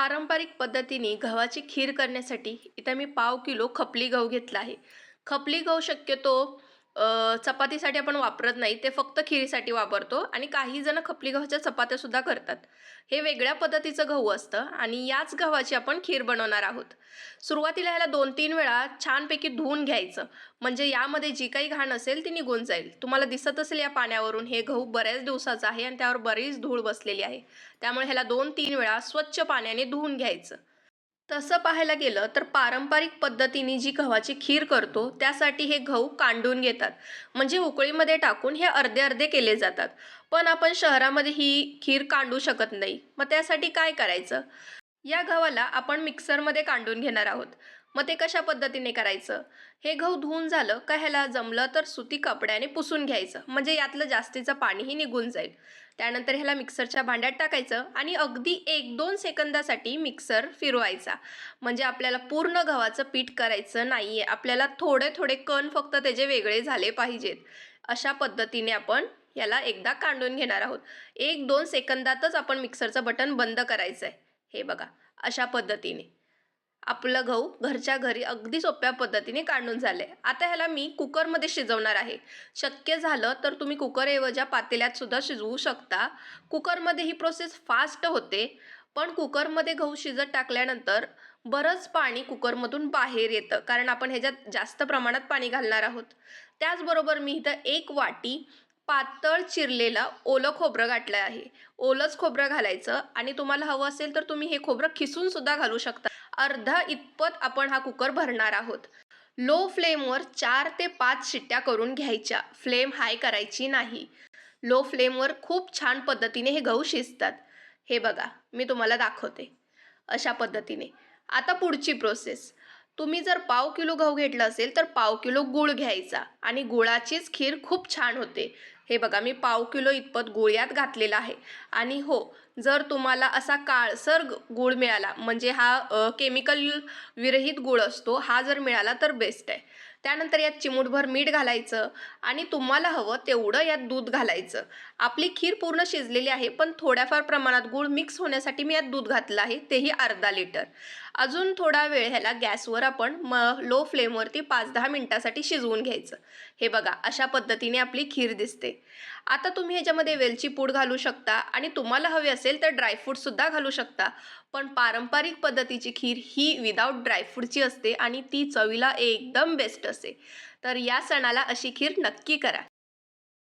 पारंपरिक पद्धतीने गव्हाची खीर करण्यासाठी इथं मी पाव किलो खपली गहू घेतला आहे. खपली गहू शक्यतो चपातीसाठी आपण वापरत नाही, ते फक्त खिरीसाठी वापरतो आणि काही जण खपली गव्हाच्या चपात्यासुद्धा करतात. हे वेगळ्या पद्धतीचं गहू असतं आणि याच गव्हाची आपण खीर बनवणार आहोत. सुरुवातीला ह्याला 2-3 वेळा छानपैकी धुवून घ्यायचं, म्हणजे यामध्ये जी काही घाण असेल ती निघून जाईल. तुम्हाला दिसत असेल या पाण्यावरून हे गहू बऱ्याच दिवसाचं आहे आणि त्यावर बरीच धूळ बसलेली आहे. त्यामुळे ह्याला 2-3 वेळा स्वच्छ पाण्याने धुवून घ्यायचं. तसं पाहायला गेलं तर पारंपरिक पद्धतीने जी गव्हाची खीर करतो त्यासाठी हे गहू कांडून घेतात, म्हणजे उकळीमध्ये टाकून हे अर्धे अर्धे केले जातात. पण आपण शहरामध्ये ही खीर कांडू शकत नाही. मग त्यासाठी काय करायचं? या गव्हाला आपण मिक्सरमध्ये कांडून घेणार आहोत. मग ते कशा पद्धतीने करायचं? हे गहू धुवून झालं का ह्याला जमलं तर सुती कपड्याने पुसून घ्यायचं, म्हणजे यातलं जास्तीचं पाणीही निघून जाईल. त्यानंतर ह्याला मिक्सरच्या भांड्यात टाकायचं आणि अगदी 1-2 सेकंदासाठी मिक्सर फिरवायचा. म्हणजे आपल्याला पूर्ण गव्हाचं पीठ करायचं नाहीये. आपल्याला थोडे थोडे कण फक्त त्याचे वेगळे झाले पाहिजेत. अशा पद्धतीने आपण याला एकदा कांडून घेणार आहोत. 1-2 सेकंदातच आपण मिक्सरचं बटन बंद करायचं आहे. हे बघा, अशा पद्धतीने आपलं गहू घरच्या घरी अगदी सोप्या पद्धतीने काढून झाले. आता ह्याला मी कुकरमध्ये शिजवणार आहे. शक्य झालं तर तुम्ही कुकरऐवजी पातेल्यात सुद्धा शिजवू शकता. कुकरमध्ये ही प्रोसेस फास्ट होते, पण कुकरमध्ये गहू शिजत टाकल्यानंतर बरंच पाणी कुकरमधून बाहेर येतं, कारण आपण ह्याच्यात जास्त प्रमाणात पाणी घालणार आहोत. त्याचबरोबर मी इथं 1 वाटी पातळ चिरलेलं ओलं खोबरं घातलं आहे. ओलंच खोबरं घालायचं आणि तुम्हाला हवं असेल तर तुम्ही हे खोबरं खिसून सुद्धा घालू शकता. अर्धा इतपत आपण हा कुकर भरणार आहोत. लो फ्लेमवर 4 ते 5 शिट्ट्या करून घ्यायच्या. फ्लेम हाय करायची नाही. लो फ्लेमवर खूप छान पद्धतीने हे गहू शिजतात. हे बघा, मी तुम्हाला दाखवते. अशा पद्धतीने. आता पुढची प्रोसेस. तुम्ही जर पाव किलो गहू घेतला असेल तर पाव किलो गूळ घ्यायचा आणि गुळाचीच खीर खूप छान होते. हे बघा, मी पाव किलो इतपत गूळ यात घातलेला आहे. आणि हो, जर तुम्हाला असा काळसर गूळ मिळाला, म्हणजे हा केमिकल विरहित गूळ असतो, हा जर मिळाला तर बेस्ट आहे. त्यानंतर यात चिमूटभर मीठ घालायचं आणि तुम्हाला हवं तेवढं यात दूध घालायचं. आपली खीर पूर्ण शिजलेली आहे, पण थोड्याफार प्रमाणात गूळ मिक्स होण्यासाठी मी यात दूध घातलं आहे, तेही अर्धा लिटर. अजून थोडा वेळ ह्याला गॅसवर आपण लो फ्लेमवरती 5-10 मिनिटासाठी शिजवून घ्यायचं. हे बघा, अशा पद्धतीने आपली खीर दिसते. आता तुम्ही ह्याच्यामध्ये वेलची पूड घालू शकता आणि तुम्हाला हवे असेल तर ड्रायफ्रूटसुद्धा घालू शकता. पण पारंपरिक पद्धतीची खीर ही विदाऊट ड्रायफ्रूटची असते आणि ती चवीला एकदम बेस्ट असते. तर या सणाला अशी खीर नक्की करा.